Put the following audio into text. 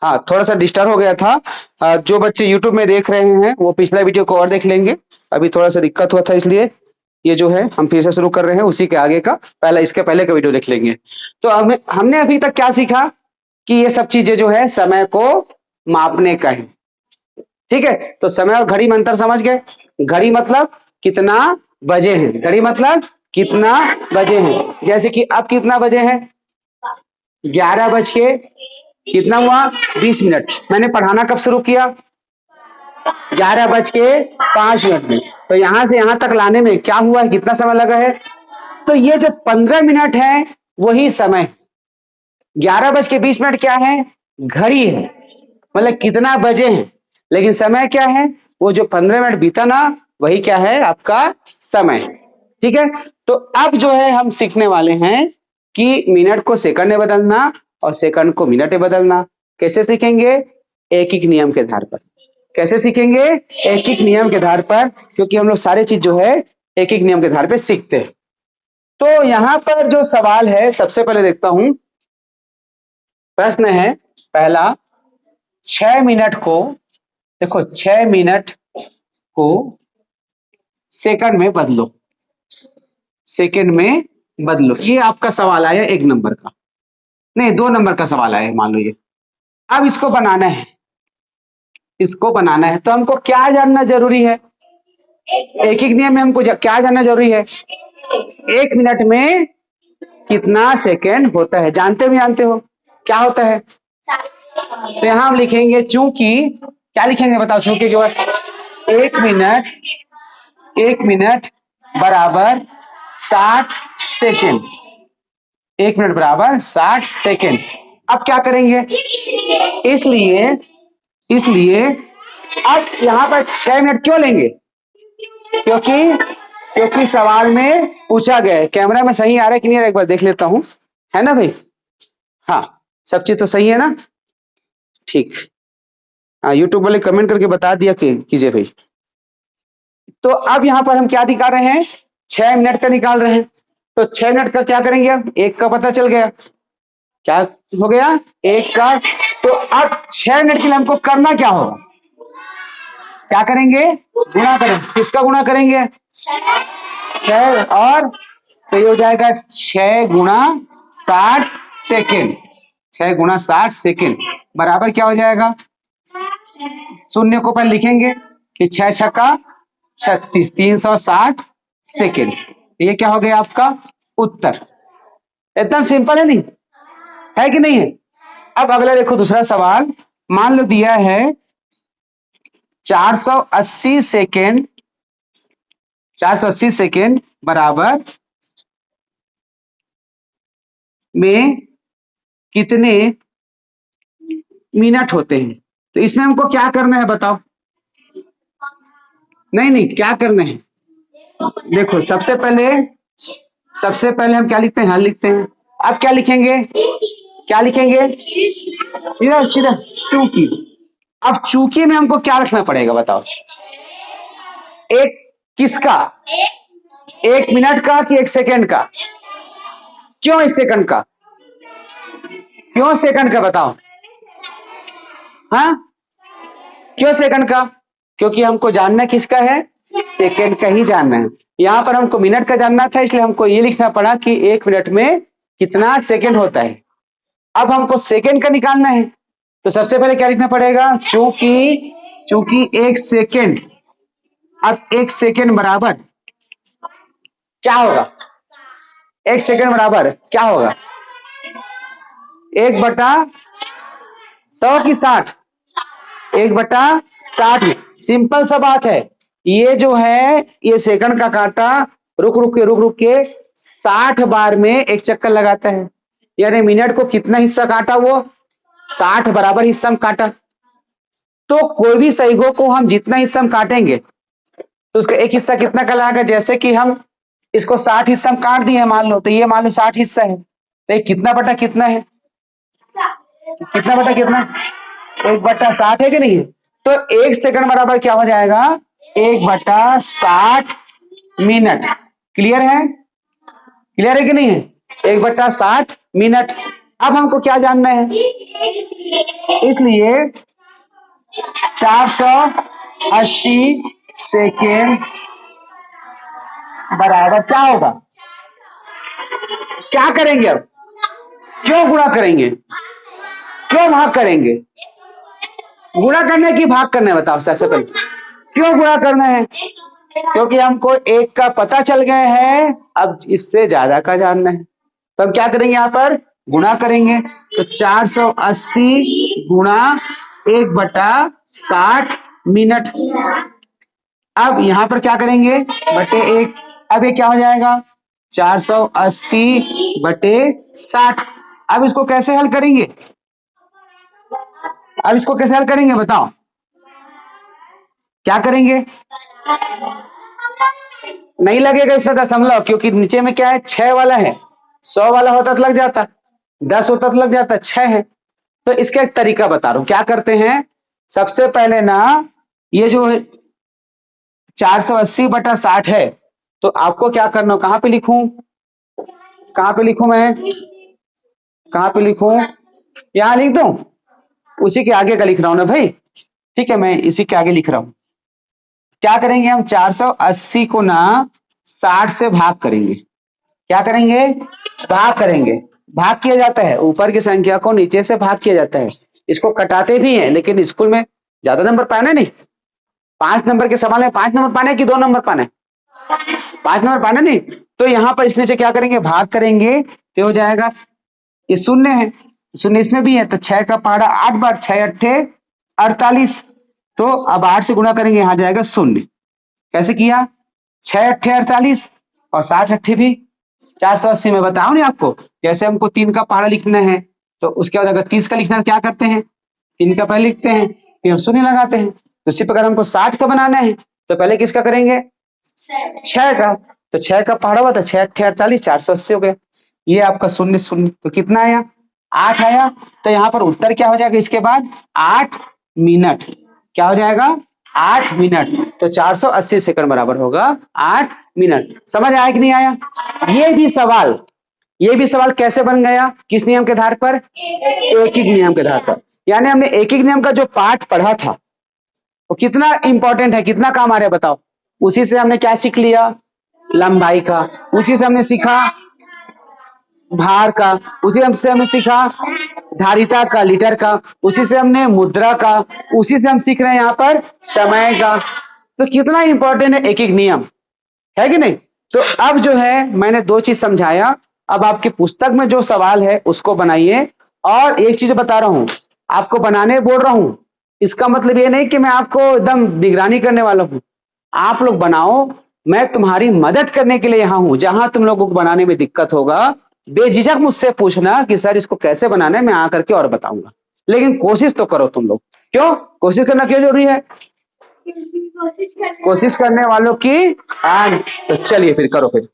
हाँ, थोड़ा सा डिस्टर्ब हो गया था। जो बच्चे यूट्यूब में देख रहे हैं वो पिछला वीडियो को और देख लेंगे। अभी थोड़ा सा दिक्कत हुआ था, इसलिए ये जो है हम फिर से शुरू कर रहे हैं, उसी के आगे का पहला, इसके पहले का वीडियो देख लेंगे। तो हमने अभी तक क्या सीखा कि ये सब चीजें जो है समय को मापने का है। ठीक है, तो समय और घड़ी में अंतर समझ गए। घड़ी मतलब कितना बजे हैं, घड़ी मतलब कितना बजे हैं। जैसे कि अब कितना बजे हैं, 11 बज के कितना हुआ, 20 मिनट। मैंने पढ़ाना कब शुरू किया, 11 बज के 5 मिनट में। तो यहां से यहां तक लाने में क्या हुआ है, कितना समय लगा है। तो ये जो 15 मिनट है वही समय। 11 बज के 20 मिनट क्या है, घड़ी है, मतलब कितना बजे हैं। लेकिन समय क्या है, वो जो 15 मिनट बीता ना, वही क्या है, आपका समय। ठीक है, तो अब जो है हम सीखने वाले हैं कि मिनट को सेकंड में बदलना और सेकंड को मिनट में बदलना। कैसे सीखेंगे, एक एक नियम के आधार पर। कैसे सीखेंगे, एक एक नियम के आधार पर, क्योंकि हम लोग सारे चीज जो है एक एक नियम के आधार पर सीखते हैं। तो यहां पर जो सवाल है, सबसे पहले देखता हूं, प्रश्न है पहला, 6 मिनट को, देखो 6 मिनट को सेकंड में बदलो, सेकंड में बदलो। ये आपका सवाल आया 1 नंबर का, नहीं 2 नंबर का सवाल आया मान लो ये। अब इसको बनाना है, इसको बनाना है तो हमको क्या जानना जरूरी है, एक एक नियम में हमको क्या जानना जरूरी है, 1 मिनट में कितना सेकंड होता है। जानते हो, जानते हो क्या होता है। तो यहां हम लिखेंगे चूंकि, क्या लिखेंगे बताओ, चूंकि के बाद 1 मिनट, 1 मिनट बराबर 60 सेकेंड, 1 मिनट बराबर 60 सेकेंड। अब क्या करेंगे, इसलिए इसलिए अब यहां पर 6 मिनट क्यों लेंगे, क्योंकि क्योंकि सवाल में पूछा गया है। कैमरा में सही आ रहा है कि नहीं आ रहा है, एक बार देख लेता हूं, है ना भाई। हाँ, सब चीज तो सही है ना, ठीक। हाँ, यूट्यूब वाले कमेंट करके बता दिया कीजिए भाई। तो अब यहां पर हम क्या निकाल रहे हैं, 6 मिनट का निकाल रहे हैं। तो 6 मिनट का क्या करेंगे, अब एक का पता चल गया, क्या हो गया, एक का। तो अब 6 मिनट के लिए हमको करना क्या होगा, क्या करेंगे, गुणा करेंगे। किसका गुणा करेंगे, 6 और, तो ये हो जाएगा 6 गुणा 60 सेकेंड, 6 गुणा 60 सेकेंड बराबर क्या हो जाएगा, शून्य को पहले लिखेंगे कि 6 छक्का 36, 360 सेकेंड। ये क्या हो गया आपका उत्तर। एकदम सिंपल है, नहीं है कि नहीं है। अब अगला देखो, दूसरा सवाल, मान लो दिया है 480 सेकेंड, 480 सेकेंड बराबर में कितने मिनट होते हैं। तो इसमें हमको क्या करना है बताओ, नहीं नहीं क्या करना है, देखो सबसे पहले हम क्या लिखते हैं, हल लिखते हैं। अब क्या लिखेंगे, क्या लिखेंगे, सीधा सीधा चूंकि। अब चूंकि में हमको क्या रखना पड़ेगा बताओ, एक किसका, 1 मिनट का कि 1 सेकेंड का। क्यों 1 सेकेंड का, क्यों सेकंड का बताओ, हाँ क्यों सेकंड का, क्योंकि हमको जानना किसका है, सेकंड का ही जानना है। यहां पर हमको मिनट का जानना था, इसलिए हमको ये लिखना पड़ा कि 1 मिनट में कितना सेकंड होता है। अब हमको सेकंड का निकालना है, तो सबसे पहले क्या लिखना पड़ेगा, चूंकि, चूंकि 1 सेकेंड। अब 1 सेकेंड बराबर क्या होगा, 1 सेकेंड बराबर क्या होगा, 1/100 की 60, 1/60। सिंपल सा बात है। ये जो है, ये सेकंड का कांटा रुक रुक के 60 बार में एक चक्कर लगाता है। यानी मिनट को कितना हिस्सा काटा, वो 60 बराबर हिस्सा में काटा। तो कोई भी सहीगो को हम जितना हिस्सा में काटेंगे, तो उसका एक हिस्सा कितना कहलाएगा। जैसे कि हम इसको 60 हिस्सा में काट दिए मान लो, तो ये मान लो 60 हिस्सा है, तो ये कितना बटा कितना है, कितना बटा कितना, 1/60 है कि नहीं है। तो 1 सेकंड बराबर क्या हो जाएगा, 1/60 मिनट। क्लियर है, क्लियर है कि नहीं है, 1/60 मिनट। अब हमको क्या जानना है, इसलिए 480 सेकेंड बराबर क्या होगा, क्या करेंगे अब, क्यों गुणा करेंगे, क्यों भाग करेंगे, गुणा करना कि भाग करना है, बताओ सबसे पहले क्यों गुणा करना है, क्योंकि हमको एक का पता चल गए हैं, अब इससे ज्यादा का जानना है, तो हम क्या करेंगे, यहाँ पर गुणा करेंगे, तो 480 गुणा 1/60 मिनट। अब यहां पर क्या करेंगे, बटे 1, अब ये क्या हो जाएगा 480/60। अब इसको कैसे हल करेंगे, अब इसको कैसे हल करेंगे बताओ, क्या करेंगे, नहीं लगेगा इसमें दशमलव, क्योंकि नीचे में क्या है 6 वाला है, 100 वाला होता तो लग जाता, 10 होता तो लग जाता, 6 है। तो इसका एक तरीका बता रहा हूं, क्या करते हैं, सबसे पहले ना ये जो 480/60 है, तो आपको क्या करना, कहां पे लिखूं, कहां पे लिखूं मैं, कहां पे लिखूं, यहां लिख दूं, उसी के आगे का लिख रहा हूं ना भाई, ठीक है, मैं इसी के आगे लिख रहा हूं। क्या करेंगे हम 480 को ना 60 से भाग करेंगे, क्या करेंगे, भाग करेंगे, भाग किया जाता है, ऊपर की संख्या को नीचे से भाग किया जाता है, इसको कटाते भी हैं, लेकिन स्कूल में ज्यादा नंबर पाना नहीं, 5 नंबर के सवाल में 5 नंबर पाने कि 2 नंबर पाने, 5 नंबर पाना नहीं, तो यहाँ पर इसमें से क्या करेंगे, भाग करेंगे, तो हो जाएगा, ये शून्य है, शून्य इसमें भी है, तो 6 का पहाड़ा 8 बार, 6 अट्ठे 48, तो अब 8 से गुणा करेंगे, यहाँ जाएगा शून्य, कैसे किया, 6 अट्ठे 48 और 60 अट्ठे भी 480 में बताओ नहीं आपको, जैसे हमको 3 का पहाड़ा लिखना है, तो उसके बाद अगर 30 का लिखना है, क्या करते हैं, 3 का पहले लिखते हैं, फिर हम शून्य लगाते हैं, तो इसी प्रकार हमको 60 का बनाना है, तो पहले किसका करेंगे, 6 का, तो 6 का पहाड़ा हुआ था, 6 अट्ठे 48, 480 हो गया, ये आपका शून्य शून्य, तो कितना आया, 8 आया, तो यहाँ पर उत्तर क्या हो जाएगा, इसके बाद 8 मिनट, क्या हो जाएगा 8 मिनट, तो 480 सेकंड बराबर होगा 8 मिनट। समझ आया कि नहीं आया, ये भी सवाल, ये भी सवाल कैसे बन गया, किस नियम के आधार पर, एक ही नियम के आधार पर, यानी हमने एक ही नियम का जो पाठ पढ़ा था वो कितना इंपॉर्टेंट है, कितना काम आ रहा है बताओ, उसी से हमने क्या सीख लिया, लंबाई का, उसी से हमने सीखा भार का, उसी से हमने सीखा धारिता का, लीटर का, उसी से हमने मुद्रा का, उसी से हम सीख रहे हैं यहाँ पर समय का, तो कितना इंपॉर्टेंट है एक एक नियम, है कि नहीं। तो अब जो है मैंने 2 चीज समझाया, अब आपकी पुस्तक में जो सवाल है उसको बनाइए, और एक चीज बता रहा हूं, आपको बनाने बोल रहा हूं, इसका मतलब ये नहीं कि मैं आपको एकदम निगरानी करने वाला हूं, आप लोग बनाओ, मैं तुम्हारी मदद करने के लिए यहाँ हूं, जहां तुम लोगों को बनाने में दिक्कत होगा बेझिझक मुझसे पूछना कि सर इसको कैसे बनाना है, मैं आकर के और बताऊंगा, लेकिन कोशिश तो करो तुम लोग, क्यों कोशिश करना क्यों जरूरी है, कोशिश करने वालों की हार, तो चलिए फिर करो फिर।